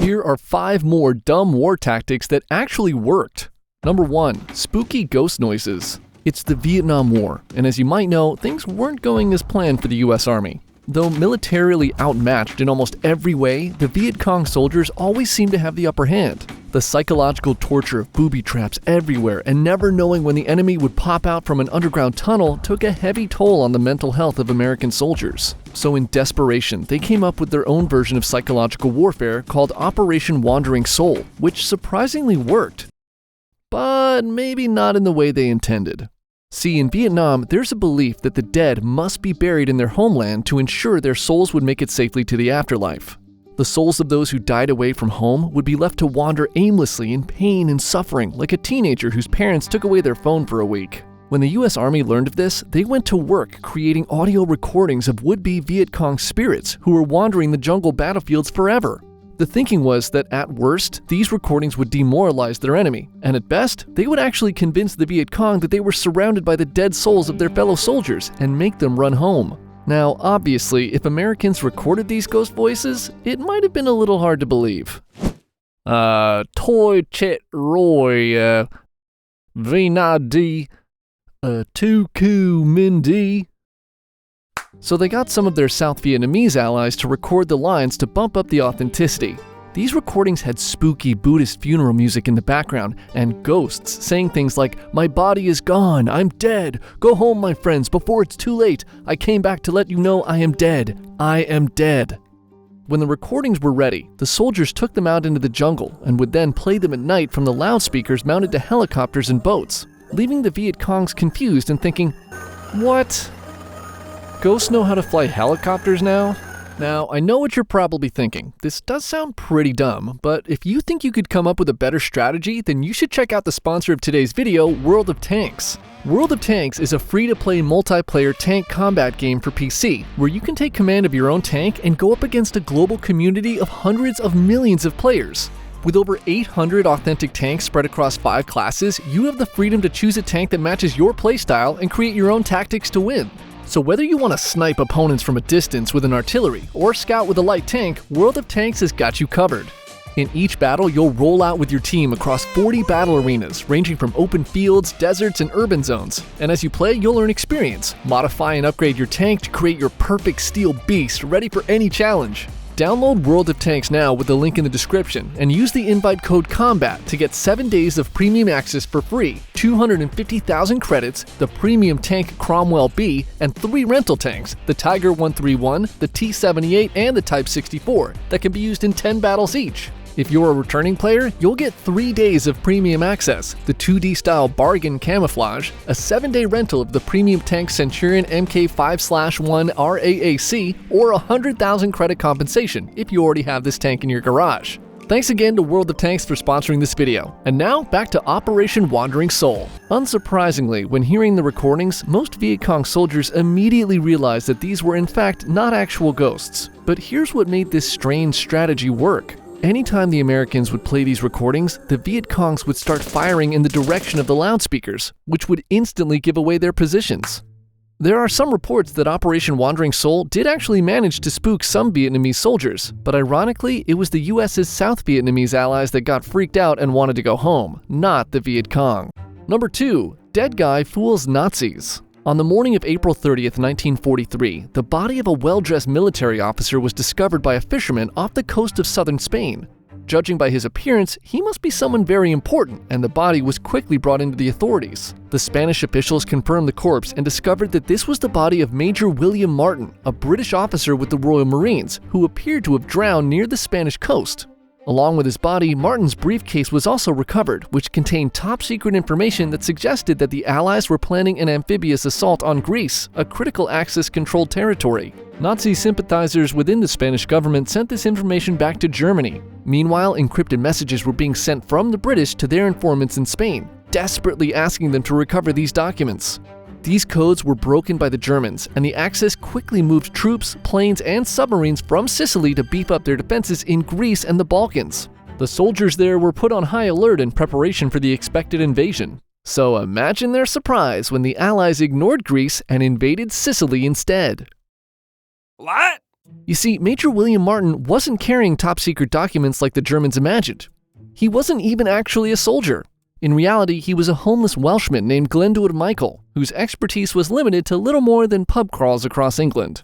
Here are 5 more dumb war tactics that actually worked. Number 1. Spooky ghost noises. It's the Vietnam War, and as you might know, things weren't going as planned for the US Army. Though militarily outmatched in almost every way, the Viet Cong soldiers always seemed to have the upper hand. The psychological torture of booby traps everywhere and never knowing when the enemy would pop out from an underground tunnel took a heavy toll on the mental health of American soldiers. So in desperation, they came up with their own version of psychological warfare called Operation Wandering Soul, which surprisingly worked. But maybe not in the way they intended. See, in Vietnam, there's a belief that the dead must be buried in their homeland to ensure their souls would make it safely to the afterlife. The souls of those who died away from home would be left to wander aimlessly in pain and suffering like a teenager whose parents took away their phone for a week. When the US Army learned of this, they went to work creating audio recordings of would-be Viet Cong spirits who were wandering the jungle battlefields forever. The thinking was that at worst, these recordings would demoralize their enemy, and at best, they would actually convince the Viet Cong that they were surrounded by the dead souls of their fellow soldiers and make them run home. Now, obviously, if Americans recorded these ghost voices, it might have been a little hard to believe. Toi Chet Roy, Vina D, Tu Ku Min Di. So they got some of their South Vietnamese allies to record the lines to bump up the authenticity. These recordings had spooky Buddhist funeral music in the background and ghosts saying things like, "My body is gone, I'm dead. Go home, my friends, before it's too late. I came back to let you know I am dead. I am dead." When the recordings were ready, the soldiers took them out into the jungle and would then play them at night from the loudspeakers mounted to helicopters and boats, leaving the Viet Congs confused and thinking, "What? Ghosts know how to fly helicopters now?" Now, I know what you're probably thinking. This does sound pretty dumb, but if you think you could come up with a better strategy, then you should check out the sponsor of today's video, World of Tanks. World of Tanks is a free-to-play multiplayer tank combat game for PC, where you can take command of your own tank and go up against a global community of hundreds of millions of players. With over 800 authentic tanks spread across 5 classes, you have the freedom to choose a tank that matches your playstyle and create your own tactics to win. So whether you want to snipe opponents from a distance with an artillery or scout with a light tank, World of Tanks has got you covered. In each battle, you'll roll out with your team across 40 battle arenas, ranging from open fields, deserts, and urban zones. And as you play, you'll earn experience. Modify and upgrade your tank to create your perfect steel beast ready for any challenge. Download World of Tanks now with the link in the description and use the invite code COMBAT to get 7 days of premium access for free, 250,000 credits, the premium tank Cromwell B, and 3 rental tanks, the Tiger 131, the T-78, and the Type 64, that can be used in 10 battles each. If you're a returning player, you'll get 3 days of premium access, the 2D style bargain camouflage, a 7-day rental of the premium Tank Centurion Mk 5/1 RAAC, or 100,000 credit compensation if you already have this tank in your garage. Thanks again to World of Tanks for sponsoring this video. And now, back to Operation Wandering Soul. Unsurprisingly, when hearing the recordings, most Viet Cong soldiers immediately realized that these were in fact not actual ghosts. But here's what made this strange strategy work. Anytime the Americans would play these recordings, the Viet Congs would start firing in the direction of the loudspeakers, which would instantly give away their positions. There are some reports that Operation Wandering Soul did actually manage to spook some Vietnamese soldiers, but ironically, it was the US's South Vietnamese allies that got freaked out and wanted to go home, not the Viet Cong. Number 2. Dead guy fools Nazis. On the morning of April 30th, 1943, the body of a well-dressed military officer was discovered by a fisherman off the coast of southern Spain. Judging by his appearance, he must be someone very important, and the body was quickly brought into the authorities. The Spanish officials confirmed the corpse and discovered that this was the body of Major William Martin, a British officer with the Royal Marines, who appeared to have drowned near the Spanish coast. Along with his body, Martin's briefcase was also recovered, which contained top-secret information that suggested that the Allies were planning an amphibious assault on Greece, a critical Axis-controlled territory. Nazi sympathizers within the Spanish government sent this information back to Germany. Meanwhile, encrypted messages were being sent from the British to their informants in Spain, desperately asking them to recover these documents. These codes were broken by the Germans, and the Axis quickly moved troops, planes, and submarines from Sicily to beef up their defenses in Greece and the Balkans. The soldiers there were put on high alert in preparation for the expected invasion. So imagine their surprise when the Allies ignored Greece and invaded Sicily instead. What? You see, Major William Martin wasn't carrying top-secret documents like the Germans imagined. He wasn't even actually a soldier. In reality, he was a homeless Welshman named Glyndwr Michael, whose expertise was limited to little more than pub crawls across England.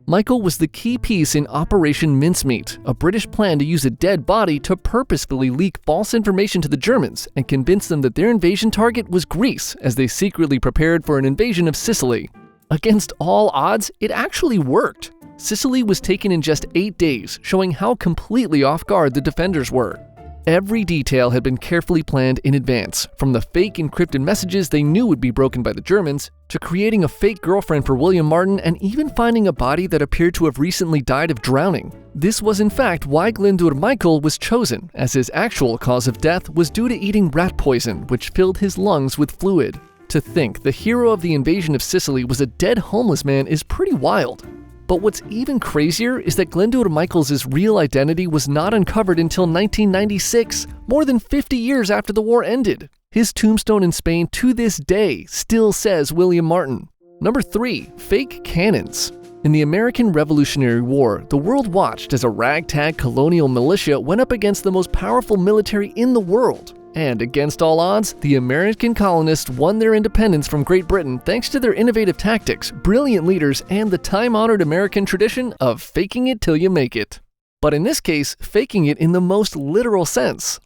Michael was the key piece in Operation Mincemeat, a British plan to use a dead body to purposefully leak false information to the Germans and convince them that their invasion target was Greece as they secretly prepared for an invasion of Sicily. Against all odds, it actually worked. Sicily was taken in just 8 days, showing how completely off guard the defenders were. Every detail had been carefully planned in advance, from the fake encrypted messages they knew would be broken by the Germans, to creating a fake girlfriend for William Martin and even finding a body that appeared to have recently died of drowning. This was in fact why Glyndwr Michael was chosen, as his actual cause of death was due to eating rat poison, which filled his lungs with fluid. To think the hero of the invasion of Sicily was a dead homeless man is pretty wild. But what's even crazier is that Glyndwr Michael's real identity was not uncovered until 1996, more than 50 years after the war ended. His tombstone in Spain to this day still says William Martin. Number 3. Fake cannons. In the American Revolutionary War, the world watched as a ragtag colonial militia went up against the most powerful military in the world. And against all odds, the American colonists won their independence from Great Britain thanks to their innovative tactics, brilliant leaders, and the time-honored American tradition of faking it till you make it. But in this case, faking it in the most literal sense.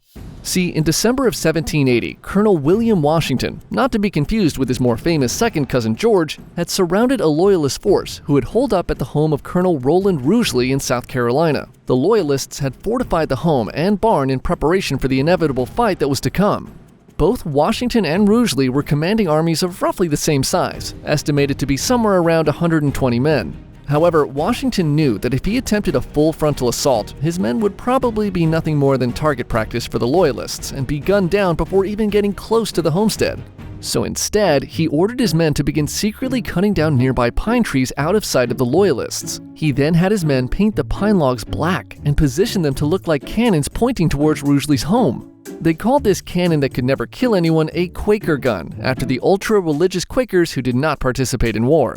See, in December of 1780, Colonel William Washington, not to be confused with his more famous second cousin George, had surrounded a loyalist force who had holed up at the home of Colonel Roland Rugeley in South Carolina. The loyalists had fortified the home and barn in preparation for the inevitable fight that was to come. Both Washington and Rugeley were commanding armies of roughly the same size, estimated to be somewhere around 120 men. However, Washington knew that if he attempted a full frontal assault, his men would probably be nothing more than target practice for the Loyalists and be gunned down before even getting close to the homestead. So instead, he ordered his men to begin secretly cutting down nearby pine trees out of sight of the Loyalists. He then had his men paint the pine logs black and position them to look like cannons pointing towards Rugeley's home. They called this cannon that could never kill anyone a Quaker gun, after the ultra-religious Quakers who did not participate in war.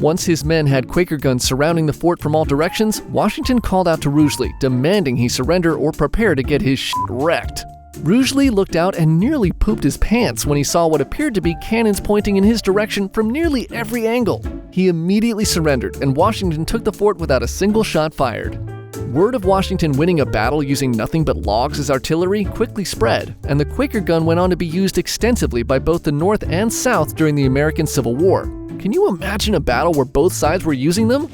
Once his men had Quaker guns surrounding the fort from all directions, Washington called out to Rugeley, demanding he surrender or prepare to get his shit wrecked. Rugeley looked out and nearly pooped his pants when he saw what appeared to be cannons pointing in his direction from nearly every angle. He immediately surrendered, and Washington took the fort without a single shot fired. Word of Washington winning a battle using nothing but logs as artillery quickly spread, and the Quaker gun went on to be used extensively by both the North and South during the American Civil War. Can you imagine a battle where both sides were using them?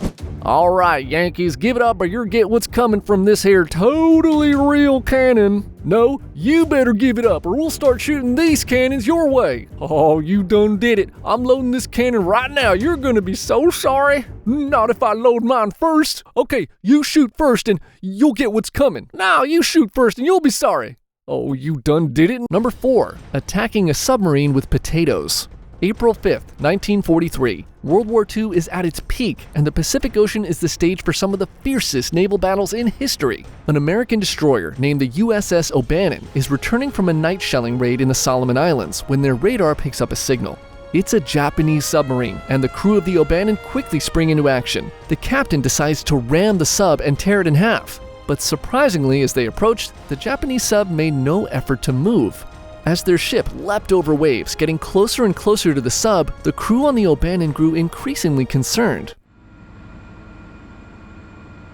Alright, Yankees, give it up or you'll get what's coming from this here totally real cannon. No, you better give it up or we'll start shooting these cannons your way. Oh, you done did it. I'm loading this cannon right now. You're gonna be so sorry. Not if I load mine first. Okay, you shoot first and you'll get what's coming. Now you shoot first and you'll be sorry. Oh, you done did it. Number 4, attacking a submarine with potatoes. April 5th, 1943. World War II is at its peak, and the Pacific Ocean is the stage for some of the fiercest naval battles in history. An American destroyer named the USS O'Bannon is returning from a night shelling raid in the Solomon Islands when their radar picks up a signal. It's a Japanese submarine, and the crew of the O'Bannon quickly spring into action. The captain decides to ram the sub and tear it in half. But surprisingly, as they approached, the Japanese sub made no effort to move. As their ship leapt over waves, getting closer and closer to the sub, the crew on the O'Bannon grew increasingly concerned.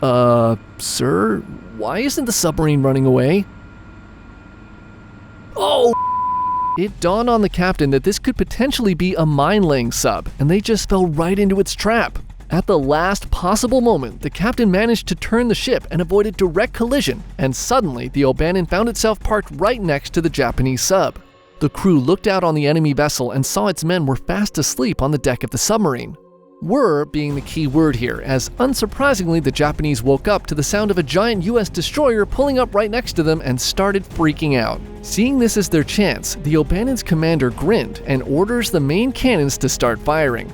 Sir, why isn't the submarine running away? Oh! It dawned on the captain that this could potentially be a mine-laying sub, and they just fell right into its trap. At the last possible moment, the captain managed to turn the ship and avoided direct collision, and suddenly the O'Bannon found itself parked right next to the Japanese sub. The crew looked out on the enemy vessel and saw its men were fast asleep on the deck of the submarine. Were being the key word here, as unsurprisingly the Japanese woke up to the sound of a giant US destroyer pulling up right next to them and started freaking out. Seeing this as their chance, the O'Bannon's commander grinned and orders the main cannons to start firing.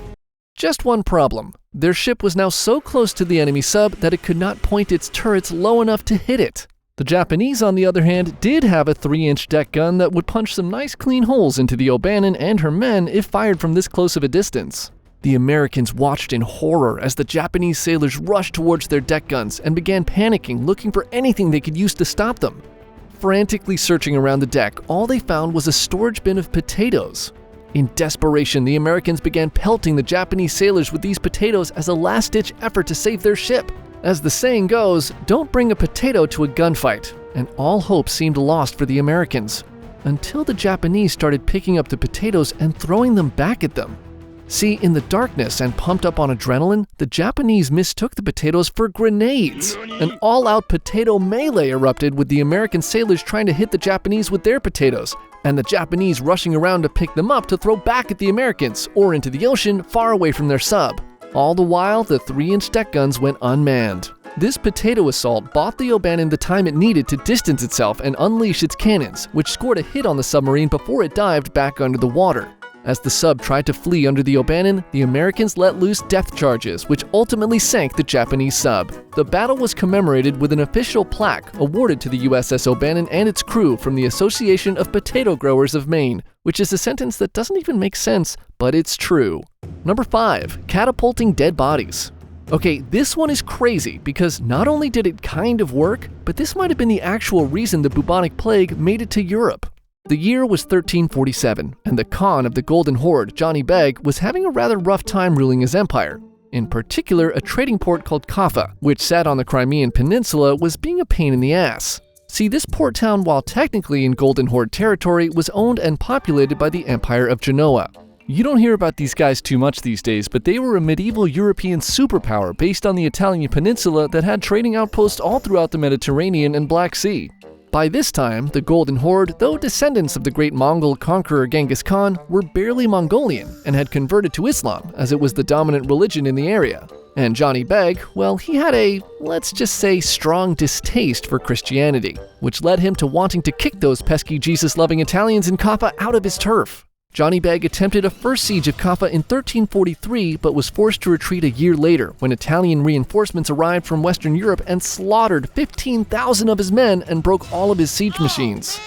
Just one problem. Their ship was now so close to the enemy sub that it could not point its turrets low enough to hit it. The Japanese, on the other hand, did have a 3-inch deck gun that would punch some nice clean holes into the O'Bannon and her men if fired from this close of a distance. The Americans watched in horror as the Japanese sailors rushed towards their deck guns and began panicking, looking for anything they could use to stop them. Frantically searching around the deck, all they found was a storage bin of potatoes. In desperation, the Americans began pelting the Japanese sailors with these potatoes as a last-ditch effort to save their ship. As the saying goes, don't bring a potato to a gunfight, and all hope seemed lost for the Americans, until the Japanese started picking up the potatoes and throwing them back at them. See, in the darkness and pumped up on adrenaline, the Japanese mistook the potatoes for grenades. An all-out potato melee erupted with the American sailors trying to hit the Japanese with their potatoes, and the Japanese rushing around to pick them up to throw back at the Americans or into the ocean far away from their sub. All the while, the 3-inch deck guns went unmanned. This potato assault bought the O'Bannon the time it needed to distance itself and unleash its cannons, which scored a hit on the submarine before it dived back under the water. As the sub tried to flee under the O'Bannon, the Americans let loose depth charges, which ultimately sank the Japanese sub. The battle was commemorated with an official plaque awarded to the USS O'Bannon and its crew from the Association of Potato Growers of Maine, which is a sentence that doesn't even make sense, but it's true. Number 5. Catapulting dead bodies. Okay, this one is crazy because not only did it kind of work, but this might have been the actual reason the bubonic plague made it to Europe. The year was 1347, and the Khan of the Golden Horde, Johnny Beg, was having a rather rough time ruling his empire. In particular, a trading port called Kaffa, which sat on the Crimean Peninsula, was being a pain in the ass. See, this port town, while technically in Golden Horde territory, was owned and populated by the Empire of Genoa. You don't hear about these guys too much these days, but they were a medieval European superpower based on the Italian peninsula that had trading outposts all throughout the Mediterranean and Black Sea. By this time, the Golden Horde, though descendants of the great Mongol conqueror Genghis Khan, were barely Mongolian and had converted to Islam as it was the dominant religion in the area. And Johnny Beg, well, he had a, let's just say, strong distaste for Christianity, which led him to wanting to kick those pesky Jesus-loving Italians in Kaffa out of his turf. Johnny Beg attempted a first siege of Kaffa in 1343, but was forced to retreat a year later when Italian reinforcements arrived from Western Europe and slaughtered 15,000 of his men and broke all of his siege machines.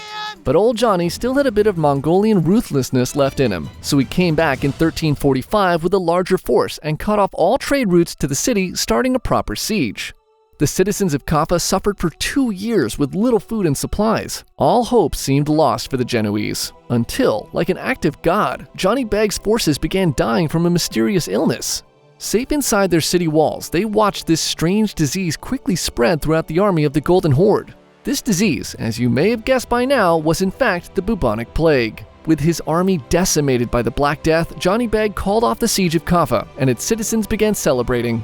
But old Johnny still had a bit of Mongolian ruthlessness left in him, so he came back in 1345 with a larger force and cut off all trade routes to the city, starting a proper siege. The citizens of Kaffa suffered for 2 years with little food and supplies. All hope seemed lost for the Genoese, until, like an act of God, Johnny Beg's forces began dying from a mysterious illness. Safe inside their city walls, they watched this strange disease quickly spread throughout the army of the Golden Horde. This disease, as you may have guessed by now, was in fact the bubonic plague. With his army decimated by the Black Death, Johnny Beg called off the siege of Kaffa, and its citizens began celebrating.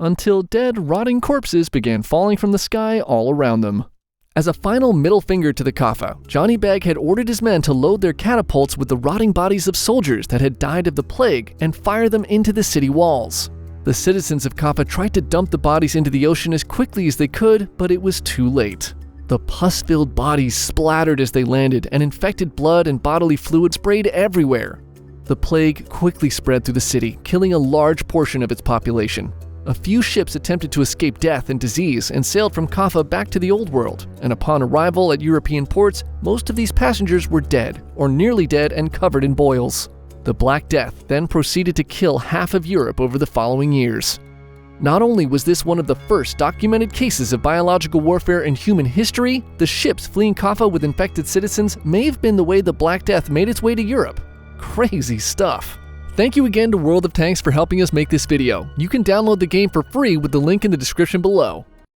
Until dead, rotting corpses began falling from the sky all around them. As a final middle finger to the Kaffa, Johnny Beg had ordered his men to load their catapults with the rotting bodies of soldiers that had died of the plague and fire them into the city walls. The citizens of Kaffa tried to dump the bodies into the ocean as quickly as they could, but it was too late. The pus-filled bodies splattered as they landed, and infected blood and bodily fluid sprayed everywhere. The plague quickly spread through the city, killing a large portion of its population. A few ships attempted to escape death and disease and sailed from Kaffa back to the Old World, and upon arrival at European ports, most of these passengers were dead, or nearly dead and covered in boils. The Black Death then proceeded to kill half of Europe over the following years. Not only was this one of the first documented cases of biological warfare in human history, the ships fleeing Kaffa with infected citizens may have been the way the Black Death made its way to Europe. Crazy stuff. Thank you again to World of Tanks for helping us make this video. You can download the game for free with the link in the description below.